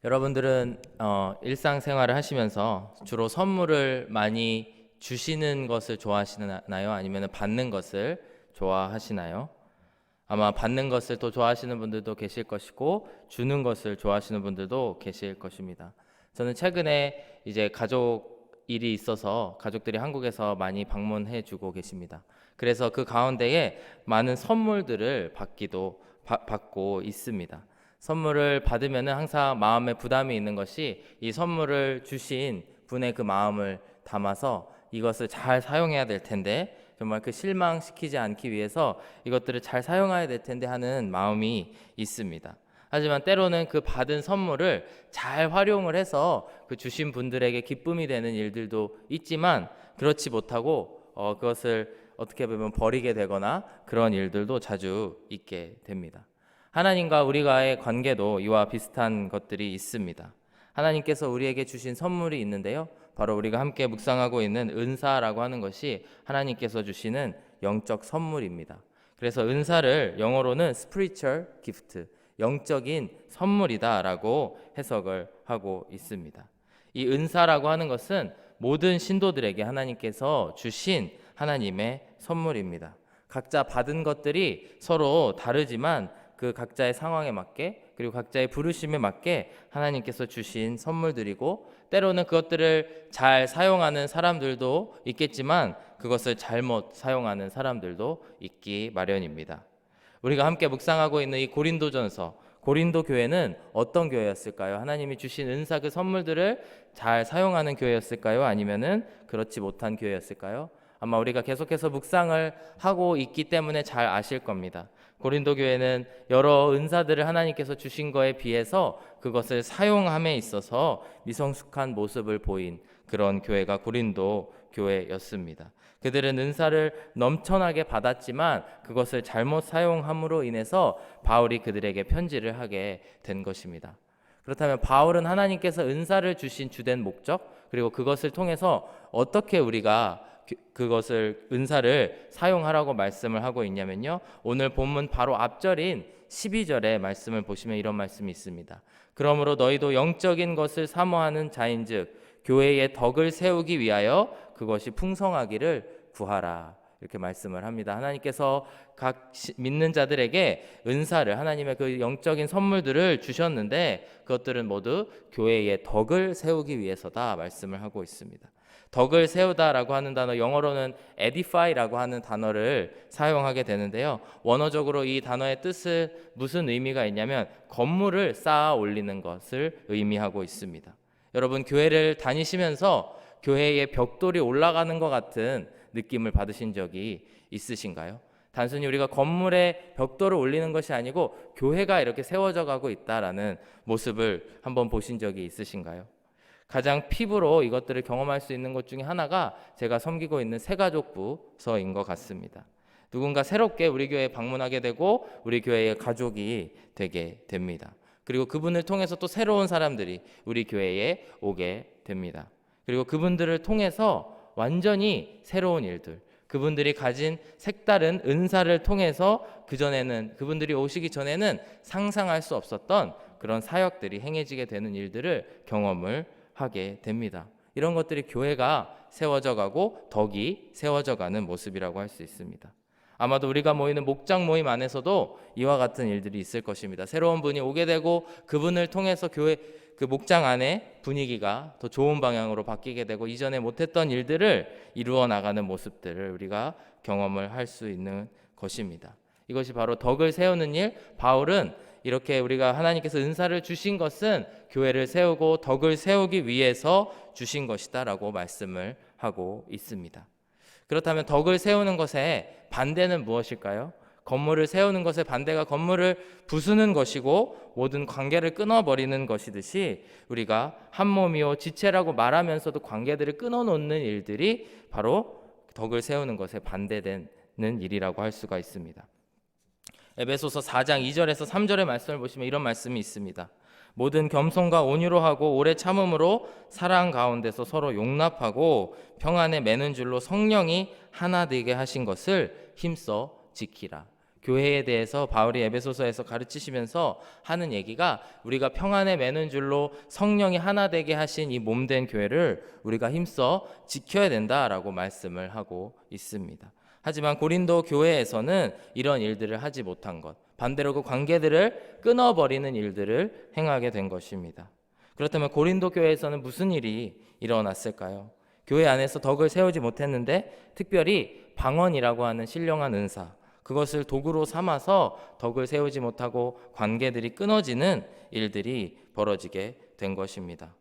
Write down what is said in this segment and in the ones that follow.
여러분들은 일상생활을 하시면서 주로 선물을 많이 주시는 것을 좋아하시나요? 아니면 받는 것을 좋아하시나요? 아마 받는 것을 더 좋아하시는 분들도 계실 것이고 주는 것을 좋아하시는 분들도 계실 것입니다. 저는 최근에 이제 가족 일이 있어서 가족들이 한국에서 많이 방문해 주고 계십니다. 그래서 그 가운데에 많은 선물들을 받고 있습니다. 선물을 받으면은 항상 마음에 부담이 있는 것이 이 선물을 주신 분의 그 마음을 담아서 이것을 잘 사용해야 될 텐데 정말 그 실망시키지 않기 위해서 이것들을 잘 사용해야 될 텐데 하는 마음이 있습니다. 하지만 때로는 그 받은 선물을 잘 활용을 해서 그 주신 분들에게 기쁨이 되는 일들도 있지만 그렇지 못하고 그것을 어떻게 보면 버리게 되거나 그런 일들도 자주 있게 됩니다. 하나님과 우리가의 관계도 이와 비슷한 것들이 있습니다. 하나님께서 우리에게 주신 선물이 있는데요. 바로 우리가 함께 묵상하고 있는 은사라고 하는 것이 하나님께서 주시는 영적 선물입니다. 그래서 은사를 영어로는 spiritual gift, 영적인 선물이다라고 해석을 하고 있습니다. 이 은사라고 하는 것은 모든 신도들에게 하나님께서 주신 하나님의 선물입니다. 각자 받은 것들이 서로 다르지만 그 각자의 상황에 맞게 그리고 각자의 부르심에 맞게 하나님께서 주신 선물들이고 때로는 그것들을 잘 사용하는 사람들도 있겠지만 그것을 잘못 사용하는 사람들도 있기 마련입니다. 우리가 함께 묵상하고 있는 이 고린도전서, 고린도 교회는 어떤 교회였을까요? 하나님이 주신 은사 그 선물들을 잘 사용하는 교회였을까요? 아니면은 그렇지 못한 교회였을까요? 아마 우리가 계속해서 묵상을 하고 있기 때문에 잘 아실 겁니다. 고린도 교회는 여러 은사들을 하나님께서 주신 거에 비해서 그것을 사용함에 있어서 미성숙한 모습을 보인 그런 교회가 고린도 교회였습니다. 그들은 은사를 넘쳐나게 받았지만 그것을 잘못 사용함으로 인해서 바울이 그들에게 편지를 하게 된 것입니다. 그렇다면 바울은 하나님께서 은사를 주신 주된 목적 그리고 그것을 통해서 어떻게 우리가 그것을 은사를 사용하라고 말씀을 하고 있냐면요. 오늘 본문 바로 앞절인 12절의 말씀을 보시면 이런 말씀이 있습니다. 그러므로 너희도 영적인 것을 사모하는 자인즉 교회의 덕을 세우기 위하여 그것이 풍성하기를 구하라. 이렇게 말씀을 합니다. 하나님께서 각 믿는 자들에게 은사를 하나님의 그 영적인 선물들을 주셨는데 그것들은 모두 교회의 덕을 세우기 위해서다 말씀을 하고 있습니다. 덕을 세우다라고 하는 단어 영어로는 edify라고 하는 단어를 사용하게 되는데요. 원어적으로 이 단어의 뜻은 무슨 의미가 있냐면 건물을 쌓아 올리는 것을 의미하고 있습니다. 여러분 교회를 다니시면서 교회의 벽돌이 올라가는 것 같은 느낌을 받으신 적이 있으신가요? 단순히 우리가 건물에 벽돌을 올리는 것이 아니고 교회가 이렇게 세워져 가고 있다라는 모습을 한번 보신 적이 있으신가요? 가장 피부로 이것들을 경험할 수 있는 것 중에 하나가 제가 섬기고 있는 새가족부서인 것 같습니다. 누군가 새롭게 우리 교회에 방문하게 되고 우리 교회의 가족이 되게 됩니다. 그리고 그분을 통해서 또 새로운 사람들이 우리 교회에 오게 됩니다. 그리고 그분들을 통해서 완전히 새로운 일들, 그분들이 가진 색다른 은사를 통해서 그분들이 오시기 전에는 상상할 수 없었던 그런 사역들이 행해지게 되는 일들을 경험을 하게 됩니다. 이런 것들이 교회가 세워져 가고 덕이 세워져 가는 모습이라고 할 수 있습니다. 아마도 우리가 모이는 목장 모임 안에서도 이와 같은 일들이 있을 것입니다. 새로운 분이 오게 되고 그분을 통해서 교회 그 목장 안에 분위기가 더 좋은 방향으로 바뀌게 되고 이전에 못했던 일들을 이루어 나가는 모습들을 우리가 경험을 할 수 있는 것입니다. 이것이 바로 덕을 세우는 일. 바울은 이렇게 우리가 하나님께서 은사를 주신 것은 교회를 세우고 덕을 세우기 위해서 주신 것이다라고 말씀을 하고 있습니다. 그렇다면 덕을 세우는 것의 반대는 무엇일까요? 건물을 세우는 것의 반대가 건물을 부수는 것이고 모든 관계를 끊어버리는 것이듯이 우리가 한 몸이요 지체라고 말하면서도 관계들을 끊어놓는 일들이 바로 덕을 세우는 것에 반대되는 일이라고 할 수가 있습니다. 에베소서 4장 2절에서 3절의 말씀을 보시면 이런 말씀이 있습니다. 모든 겸손과 온유로 하고 오래 참음으로 사랑 가운데서 서로 용납하고 평안에 매는 줄로 성령이 하나 되게 하신 것을 힘써 지키라. 교회에 대해서 바울이 에베소서에서 가르치시면서 하는 얘기가 우리가 평안에 매는 줄로 성령이 하나 되게 하신 이 몸된 교회를 우리가 힘써 지켜야 된다라고 말씀을 하고 있습니다. 하지만 고린도 교회에서는 이런 일들을 하지 못한 것, 반대로 그 관계들을 끊어버리는 일들을 행하게 된 것입니다. 그렇다면 고린도 교회에서는 무슨 일이 일어났을까요? 교회 안에서 덕을 세우지 못했는데 특별히 방언이라고 하는 신령한 은사, 그것을 도구로 삼아서 덕을 세우지 못하고 관계들이 끊어지는 일들이 벌어지게 된 것입니다.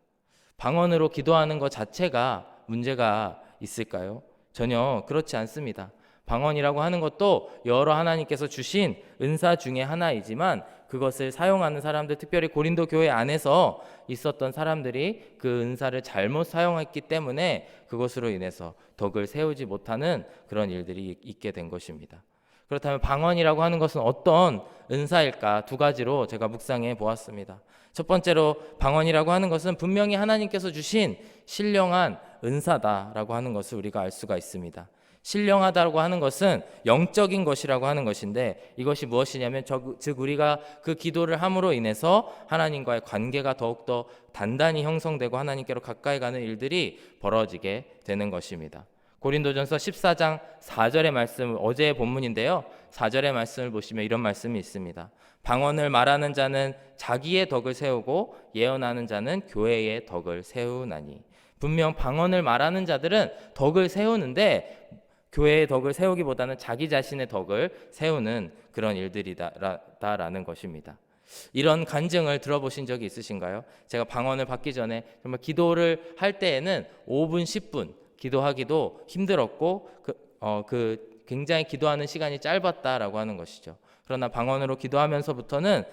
방언으로 기도하는 것 자체가 문제가 있을까요? 전혀 그렇지 않습니다. 방언이라고 하는 것도 여러 하나님께서 주신 은사 중에 하나이지만 그것을 사용하는 사람들, 특별히 고린도 교회 안에서 있었던 사람들이 그 은사를 잘못 사용했기 때문에 그것으로 인해서 덕을 세우지 못하는 그런 일들이 있게 된 것입니다. 그렇다면 방언이라고 하는 것은 어떤 은사일까? 두 가지로 제가 묵상해 보았습니다. 첫 번째로 방언이라고 하는 것은 분명히 하나님께서 주신 신령한 은사다라고 하는 것을 우리가 알 수가 있습니다. 신령하다고 하는 것은 영적인 것이라고 하는 것인데 이것이 무엇이냐면 즉 우리가 그 기도를 함으로 인해서 하나님과의 관계가 더욱더 단단히 형성되고 하나님께로 가까이 가는 일들이 벌어지게 되는 것입니다. 고린도전서 14장 4절의 말씀, 어제의 본문인데요. 4절의 말씀을 보시면 이런 말씀이 있습니다. 방언을 말하는 자는 자기의 덕을 세우고 예언하는 자는 교회의 덕을 세우나니. 분명 방언을 말하는 자들은 덕을 세우는데 교회의 덕을 세우기보다는 자기 자신의 덕을 세우는 그런 일들이다라는 것입니다. 이런 간증을 들어보신 적이 있으신가요? 제가 방언을 받기 전에 정말 기도를 할 때에는 5분, 10분 기도하기도 힘들었고 굉장히 기도하는 시간이 짧았다라고 하는 것이죠. 그러나 방언으로 기도하면서부터는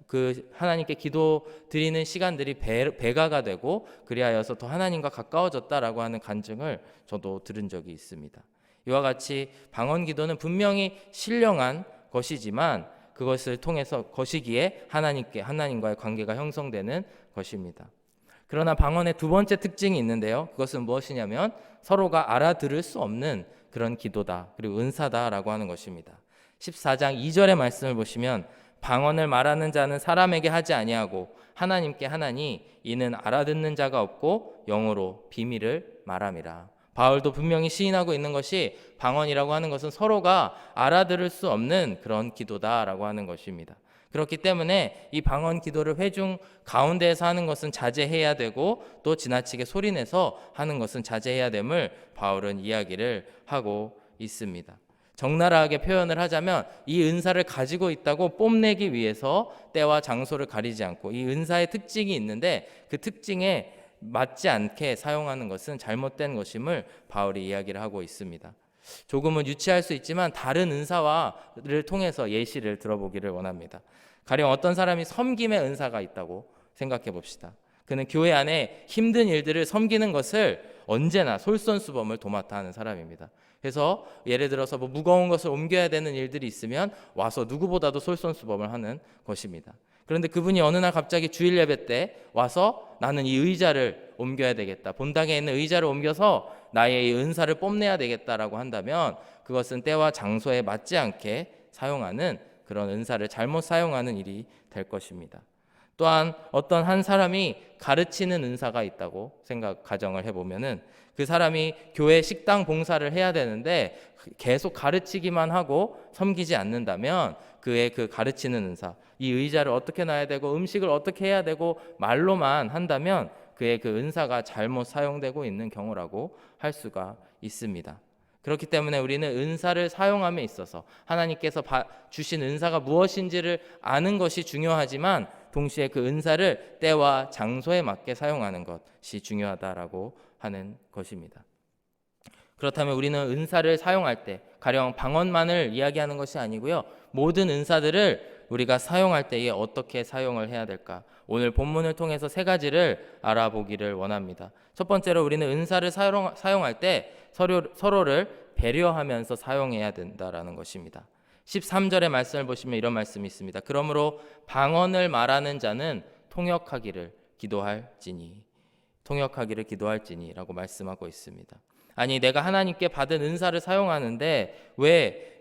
그 하나님께 기도 드리는 시간들이 배가가 되고 그리하여서 더 하나님과 가까워졌다라고 하는 간증을 저도 들은 적이 있습니다. 이와 같이 방언 기도는 분명히 신령한 것이지만 그것을 통해서 것이기에 하나님과의 관계가 형성되는 것입니다. 그러나 방언의 두 번째 특징이 있는데요. 그것은 무엇이냐면 서로가 알아들을 수 없는 그런 기도다. 그리고 은사다라고 하는 것입니다. 14장 2절의 말씀을 보시면 방언을 말하는 자는 사람에게 하지 아니하고 하나님께 하나니 이는 알아듣는 자가 없고 영어로 비밀을 말함이라. 바울도 분명히 시인하고 있는 것이 방언이라고 하는 것은 서로가 알아들을 수 없는 그런 기도다라고 하는 것입니다. 그렇기 때문에 이 방언 기도를 회중 가운데에서 하는 것은 자제해야 되고 또 지나치게 소리내서 하는 것은 자제해야 됨을 바울은 이야기를 하고 있습니다. 적나라하게 표현을 하자면 이 은사를 가지고 있다고 뽐내기 위해서 때와 장소를 가리지 않고 이 은사의 특징이 있는데 그 특징에 맞지 않게 사용하는 것은 잘못된 것임을 바울이 이야기를 하고 있습니다. 조금은 유치할 수 있지만 다른 은사를 통해서 예시를 들어보기를 원합니다. 가령 어떤 사람이 섬김의 은사가 있다고 생각해 봅시다. 그는 교회 안에 힘든 일들을 섬기는 것을 언제나 솔선수범을 도맡아 하는 사람입니다. 그래서 예를 들어서 무거운 것을 옮겨야 되는 일들이 있으면 와서 누구보다도 솔선수범을 하는 것입니다. 그런데 그분이 어느 날 갑자기 주일 예배 때 와서 나는 이 의자를 옮겨야 되겠다. 본당에 있는 의자를 옮겨서 나의 이 은사를 뽐내야 되겠다라고 한다면 그것은 때와 장소에 맞지 않게 사용하는 그런 은사를 잘못 사용하는 일이 될 것입니다. 또한 어떤 한 사람이 가르치는 은사가 있다고 가정을 해보면은 그 사람이 교회 식당 봉사를 해야 되는데 계속 가르치기만 하고 섬기지 않는다면 그의 그 가르치는 은사, 이 의자를 어떻게 놔야 되고 음식을 어떻게 해야 되고 말로만 한다면 그의 그 은사가 잘못 사용되고 있는 경우라고 할 수가 있습니다. 그렇기 때문에 우리는 은사를 사용함에 있어서 하나님께서 주신 은사가 무엇인지를 아는 것이 중요하지만 동시에 그 은사를 때와 장소에 맞게 사용하는 것이 중요하다라고 하는 것입니다. 그렇다면 우리는 은사를 사용할 때 가령 방언만을 이야기하는 것이 아니고요. 모든 은사들을 우리가 사용할 때에 어떻게 사용을 해야 될까? 오늘 본문을 통해서 세 가지를 알아보기를 원합니다. 첫 번째로 우리는 은사를 사용할 때 서로를 배려하면서 사용해야 된다라는 것입니다. 13절의 말씀을 보시면 이런 말씀이 있습니다. 그러므로 방언을 말하는 자는 통역하기를 기도할지니 라고 말씀하고 있습니다. 아니 내가 하나님께 받은 은사를 사용하는데 왜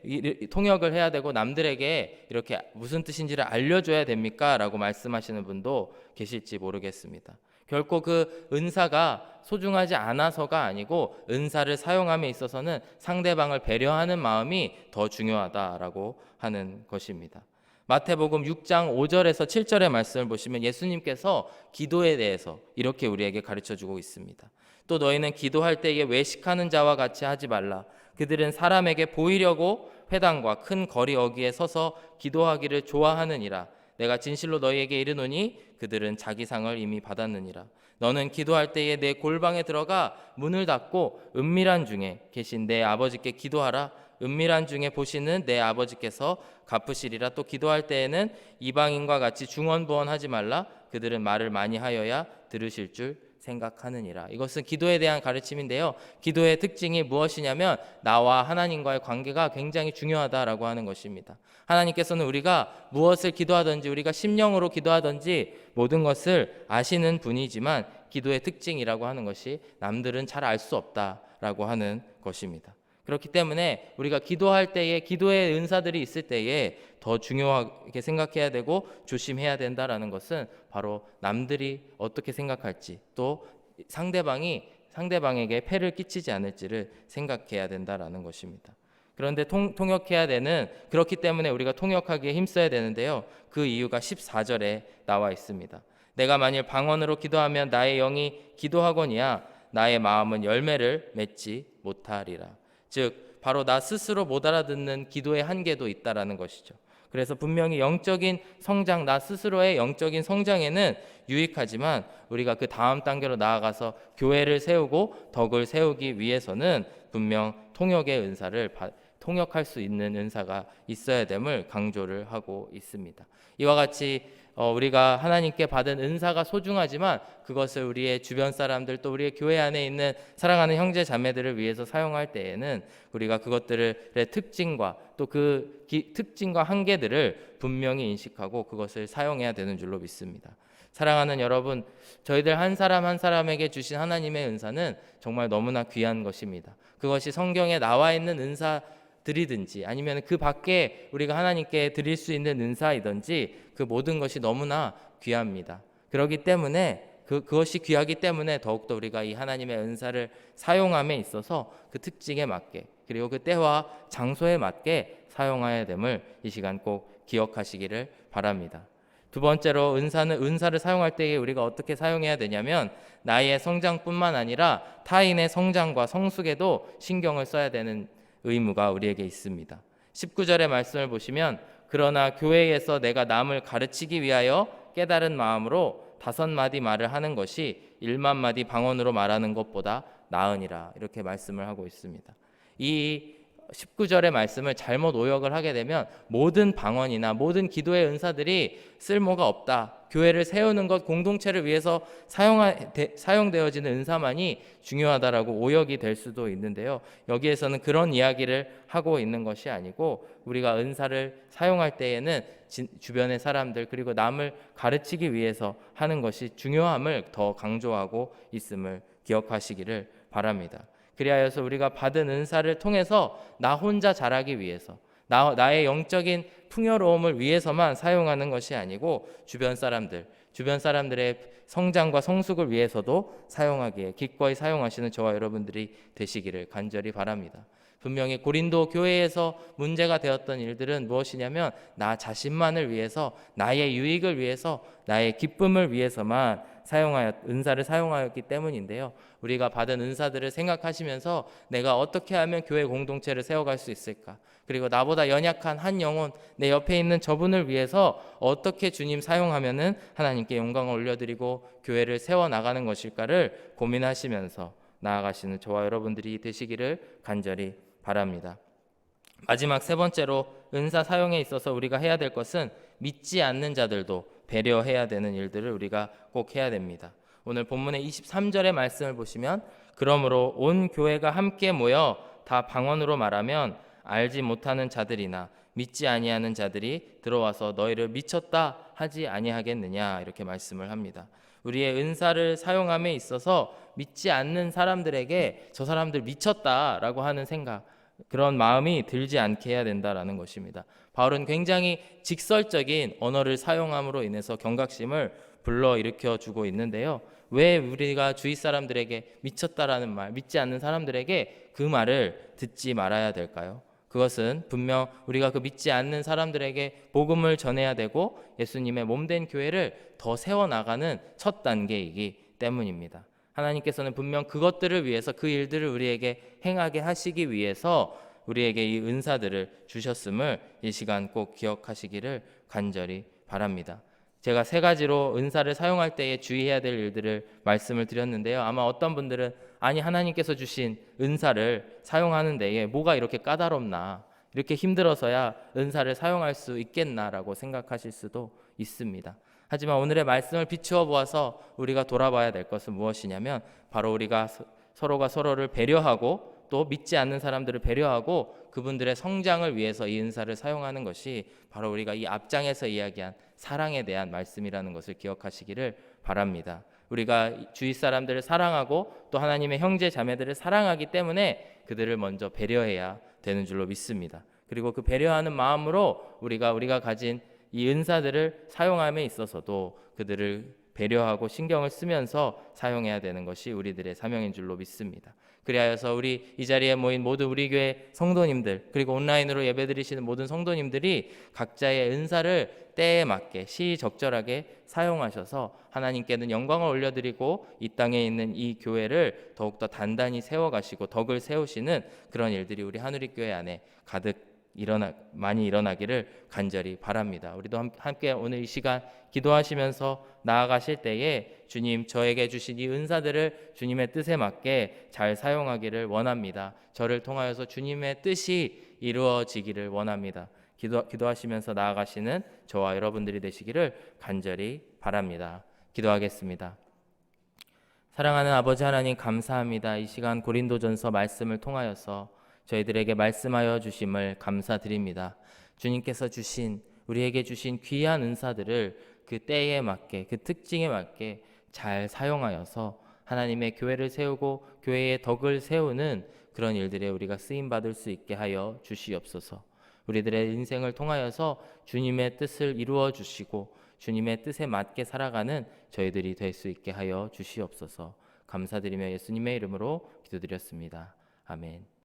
통역을 해야 되고 남들에게 이렇게 무슨 뜻인지를 알려줘야 됩니까? 라고 말씀하시는 분도 계실지 모르겠습니다. 결코 그 은사가 소중하지 않아서가 아니고 은사를 사용함에 있어서는 상대방을 배려하는 마음이 더 중요하다라고 하는 것입니다. 마태복음 6장 5절에서 7절의 말씀을 보시면 예수님께서 기도에 대해서 이렇게 우리에게 가르쳐주고 있습니다. 또 너희는 기도할 때에 외식하는 자와 같이 하지 말라. 그들은 사람에게 보이려고 회당과 큰 거리 어귀에 서서 기도하기를 좋아하느니라. 내가 진실로 너희에게 이르노니 그들은 자기 상을 이미 받았느니라. 너는 기도할 때에 내 골방에 들어가 문을 닫고 은밀한 중에 계신 내 아버지께 기도하라. 은밀한 중에 보시는 내 아버지께서 갚으시리라. 또 기도할 때에는 이방인과 같이 중언부언하지 말라. 그들은 말을 많이 하여야 들으실 줄 생각하느니라. 이것은 기도에 대한 가르침인데요. 기도의 특징이 무엇이냐면 나와 하나님과의 관계가 굉장히 중요하다라고 하는 것입니다. 하나님께서는 우리가 무엇을 기도하든지 우리가 심령으로 기도하든지 모든 것을 아시는 분이지만 기도의 특징이라고 하는 것이 남들은 잘 알 수 없다라고 하는 것입니다. 그렇기 때문에 우리가 기도할 때에 기도의 은사들이 있을 때에 더 중요하게 생각해야 되고 조심해야 된다라는 것은 바로 남들이 어떻게 생각할지 또 상대방에게 폐를 끼치지 않을지를 생각해야 된다라는 것입니다. 그런데 통역해야 되는 그렇기 때문에 우리가 통역하기에 힘써야 되는데요. 그 이유가 14절에 나와 있습니다. 내가 만일 방언으로 기도하면 나의 영이 기도하거니와 나의 마음은 열매를 맺지 못하리라. 즉 바로 나 스스로 못 알아듣는 기도의 한계도 있다라는 것이죠. 그래서 분명히 영적인 성장, 나 스스로의 영적인 성장에는 유익하지만 우리가 그 다음 단계로 나아가서 교회를 세우고 덕을 세우기 위해서는 분명 통역의 은사를 통역할 수 있는 은사가 있어야 됨을 강조를 하고 있습니다. 이와 같이 우리가 하나님께 받은 은사가 소중하지만 그것을 우리의 주변 사람들 또 우리의 교회 안에 있는 사랑하는 형제 자매들을 위해서 사용할 때에는 우리가 그것들의 특징과 또 그 특징과 한계들을 분명히 인식하고 그것을 사용해야 되는 줄로 믿습니다. 사랑하는 여러분, 저희들 한 사람 한 사람에게 주신 하나님의 은사는 정말 너무나 귀한 것입니다. 그것이 성경에 나와 있는 은사들이든지 아니면 그 밖에 우리가 하나님께 드릴 수 있는 은사이든지 그 모든 것이 너무나 귀합니다. 그렇기 때문에 그것이 귀하기 때문에 더욱더 우리가 이 하나님의 은사를 사용함에 있어서 그 특징에 맞게 그리고 그 때와 장소에 맞게 사용해야 됨을 이 시간 꼭 기억하시기를 바랍니다. 두 번째로 은사를 사용할 때에 우리가 어떻게 사용해야 되냐면 나의 성장뿐만 아니라 타인의 성장과 성숙에도 신경을 써야 되는 의무가 우리에게 있습니다. 19절의 말씀을 보시면 그러나 교회에서 내가 남을 가르치기 위하여 깨달은 마음으로 5마디 말을 하는 것이 1만마디 방언으로 말하는 것보다 나으니라 이렇게 말씀을 하고 있습니다. 이 19절의 말씀을 잘못 오역을 하게 되면 모든 방언이나 모든 기도의 은사들이 쓸모가 없다. 교회를 세우는 것, 공동체를 위해서 사용되어지는 은사만이 중요하다라고 오역이 될 수도 있는데요. 여기에서는 그런 이야기를 하고 있는 것이 아니고 우리가 은사를 사용할 때에는 주변의 사람들 그리고 남을 가르치기 위해서 하는 것이 중요함을 더 강조하고 있음을 기억하시기를 바랍니다. 그리하여서 우리가 받은 은사를 통해서 나 혼자 자라기 위해서 나의 영적인 풍요로움을 위해서만 사용하는 것이 아니고 주변 사람들의 성장과 성숙을 위해서도 사용하기에 기꺼이 사용하시는 저와 여러분들이 되시기를 간절히 바랍니다. 분명히 고린도 교회에서 문제가 되었던 일들은 무엇이냐면 나 자신만을 위해서 나의 유익을 위해서 나의 기쁨을 위해서만 은사를 사용하였기 때문인데요. 우리가 받은 은사들을 생각하시면서 내가 어떻게 하면 교회 공동체를 세워갈 수 있을까? 그리고 나보다 연약한 한 영혼, 내 옆에 있는 저분을 위해서 어떻게 주님 사용하면은 하나님께 영광을 올려드리고 교회를 세워나가는 것일까를 고민하시면서 나아가시는 저와 여러분들이 되시기를 간절히 바랍니다. 마지막 세 번째로 은사 사용에 있어서 우리가 해야 될 것은 믿지 않는 자들도 배려해야 되는 일들을 우리가 꼭 해야 됩니다. 오늘 본문의 23절의 말씀을 보시면 그러므로 온 교회가 함께 모여 다 방언으로 말하면 알지 못하는 자들이나 믿지 아니하는 자들이 들어와서 너희를 미쳤다 하지 아니하겠느냐 이렇게 말씀을 합니다. 우리의 은사를 사용함에 있어서 믿지 않는 사람들에게 저 사람들 미쳤다라고 하는 생각, 그런 마음이 들지 않게 해야 된다라는 것입니다. 바울은 굉장히 직설적인 언어를 사용함으로 인해서 경각심을 불러일으켜 주고 있는데요. 왜 우리가 주위 사람들에게 미쳤다라는 말, 믿지 않는 사람들에게 그 말을 듣지 말아야 될까요? 그것은 분명 우리가 그 믿지 않는 사람들에게 복음을 전해야 되고 예수님의 몸된 교회를 더 세워나가는 첫 단계이기 때문입니다. 하나님께서는 분명 그것들을 위해서, 그 일들을 우리에게 행하게 하시기 위해서 우리에게 이 은사들을 주셨음을 이 시간 꼭 기억하시기를 간절히 바랍니다. 제가 세 가지로 은사를 사용할 때에 주의해야 될 일들을 말씀을 드렸는데요. 아마 어떤 분들은 아니, 하나님께서 주신 은사를 사용하는 데에 뭐가 이렇게 까다롭나, 이렇게 힘들어서야 은사를 사용할 수 있겠나라고 생각하실 수도 있습니다. 하지만 오늘의 말씀을 비추어 보아서 우리가 돌아봐야 될 것은 무엇이냐면, 바로 우리가 서로가 서로를 배려하고 또 믿지 않는 사람들을 배려하고 그분들의 성장을 위해서 이 은사를 사용하는 것이 바로 우리가 이 앞장에서 이야기한 사랑에 대한 말씀이라는 것을 기억하시기를 바랍니다. 우리가 주위 사람들을 사랑하고 또 하나님의 형제 자매들을 사랑하기 때문에 그들을 먼저 배려해야 되는 줄로 믿습니다. 그리고 그 배려하는 마음으로 우리가 가진 이 은사들을 사용함에 있어서도 그들을 배려하고 신경을 쓰면서 사용해야 되는 것이 우리들의 사명인 줄로 믿습니다. 그리하여서 우리 이 자리에 모인 모든 우리 교회 성도님들, 그리고 온라인으로 예배드리시는 모든 성도님들이 각자의 은사를 때에 맞게 시적절하게 사용하셔서 하나님께는 영광을 올려드리고 이 땅에 있는 이 교회를 더욱더 단단히 세워가시고 덕을 세우시는 그런 일들이 우리 한우리교회 안에 가득 많이 일어나기를 간절히 바랍니다. 우리도 함께 오늘 이 시간 기도하시면서 나아가실 때에 주님, 저에게 주신 이 은사들을 주님의 뜻에 맞게 잘 사용하기를 원합니다. 저를 통하여서 주님의 뜻이 이루어지기를 원합니다. 기도하시면서 나아가시는 저와 여러분들이 되시기를 간절히 바랍니다. 기도하겠습니다. 사랑하는 아버지 하나님, 감사합니다. 이 시간 고린도전서 말씀을 통하여서 저희들에게 말씀하여 주심을 감사드립니다. 주님께서 우리에게 주신 귀한 은사들을 그 때에 맞게, 그 특징에 맞게 잘 사용하여서 하나님의 교회를 세우고 교회의 덕을 세우는 그런 일들에 우리가 쓰임받을 수 있게 하여 주시옵소서. 우리들의 인생을 통하여서 주님의 뜻을 이루어 주시고 주님의 뜻에 맞게 살아가는 저희들이 될 수 있게 하여 주시옵소서. 감사드리며 예수님의 이름으로 기도드렸습니다. 아멘.